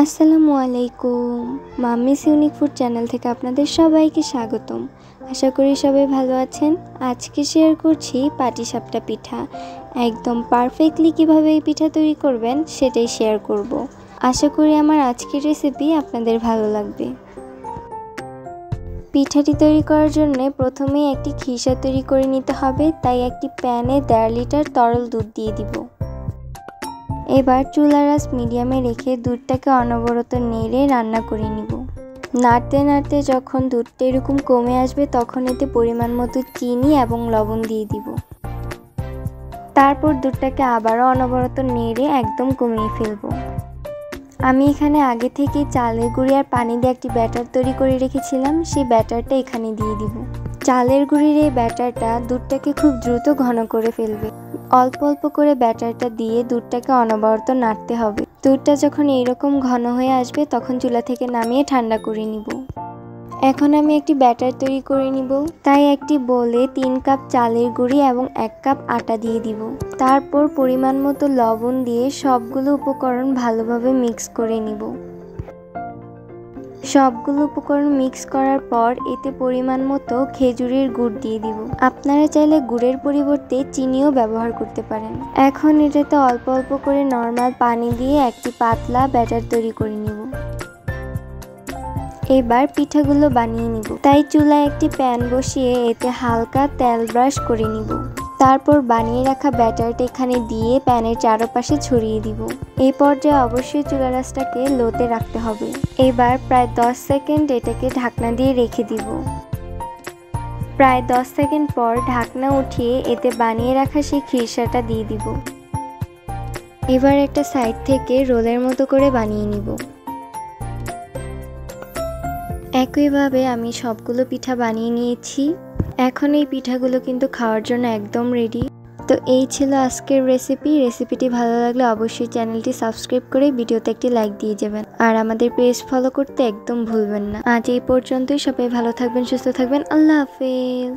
আসসালামু আলাইকুম। Mummies unique food channel থেকে আপনাদের সবাইকে স্বাগতম। আশা করি সবাই ভালো আছেন। আজকে শেয়ার করছি পাটিসাপটা পিঠা। একদম পারফেক্টলি কিভাবে এই পিঠা তৈরি করবেন সেটাই শেয়ার করব। আশা করি আমার আজকের রেসিপি আপনাদের ভালো লাগবে। পিঠাটি তৈরি করার জন্য প্রথমেই একটি খিসা তৈরি করে নিতে হবে, তাই একটি প্যানে 1.5 লিটার তরল দুধ দিয়ে দিব। এবার চুলার আঁচ মিডিয়ামে রেখে দুধটাকে অনবরত নেড়ে রান্না করে নিব। নাড়তে নাড়তে যখন দুধটা এরকম কমে আসবে তখন এতে পরিমাণ মতো চিনি এবং লবণ দিয়ে দিব। তারপর দুধটাকে আবারও অনবরত নেড়ে একদম কমিয়ে ফেলব। আমি এখানে আগে থেকে চালের গুঁড়ি আর পানি দিয়ে একটি ব্যাটার তৈরি করে রেখেছিলাম, সেই ব্যাটারটা এখানে দিয়ে দিব। চালের গুঁড়ির এই ব্যাটারটা দুধটাকে খুব দ্রুত ঘন করে ফেলবে। অল্প অল্প করে ব্যাটারটা দিয়ে দুধটাকে অনবরত নাড়তে হবে। দুধটা যখন এইরকম ঘন হয়ে আসবে তখন চুলা থেকে নামিয়ে ঠান্ডা করে নিব। এখন আমি একটি ব্যাটার তৈরি করে নিব, তাই একটি বোলে 3 কাপ চালের গুঁড়ি এবং 1 কাপ আটা দিয়ে দিব। তারপর পরিমাণ মতো লবণ দিয়ে সবগুলো উপকরণ ভালোভাবে মিক্স করে নিব। সবগুলো উপকরণ মিক্স করার পর এতে পরিমাণ মতো খেজুরের গুড় দিয়ে দিব। আপনারা চাইলে গুড়ের পরিবর্তে চিনিও ব্যবহার করতে পারেন। এখন এটাতে অল্প অল্প করে নর্মাল পানি দিয়ে একটি পাতলা ব্যাটার তৈরি করে নিব। এবার পিঠাগুলো বানিয়ে নিব, তাই চুলায় একটি প্যান বসিয়ে এতে হালকা তেল ব্রাশ করে নিব। তারপর বানিয়ে রাখা ব্যাটারটা এখানে দিয়ে প্যানের চারপাশে ছড়িয়ে দিব। এই পর্যায়ে অবশ্যই চুলার আঁচটাকে লোতে রাখতে হবে। এবার প্রায় 10 সেকেন্ড এটাকে ঢাকনা দিয়ে রেখে দিব। প্রায় 10 সেকেন্ড পর ঢাকনা উঠিয়ে এতে বানিয়ে রাখা সেই খিরসাটা দিয়ে দিব। এবার একটা সাইড থেকে রোলের মতো করে বানিয়ে নিব। একইভাবে আমি সবগুলো পিঠা বানিয়ে নিয়েছি। এখন এই পিঠাগুলো কিন্তু খাওয়ার জন্য একদম রেডি। তো এই ছিল আজকের রেসিপিটি ভালো লাগলে অবশ্যই চ্যানেলটি সাবস্ক্রাইব করে ভিডিওতে একটি লাইক দিয়ে যাবেন। আর আমাদের পেজ ফলো করতে একদম ভুলবেন না। আজ এই পর্যন্তই। সবাই ভালো থাকবেন, সুস্থ থাকবেন। আল্লাহ হাফেজ।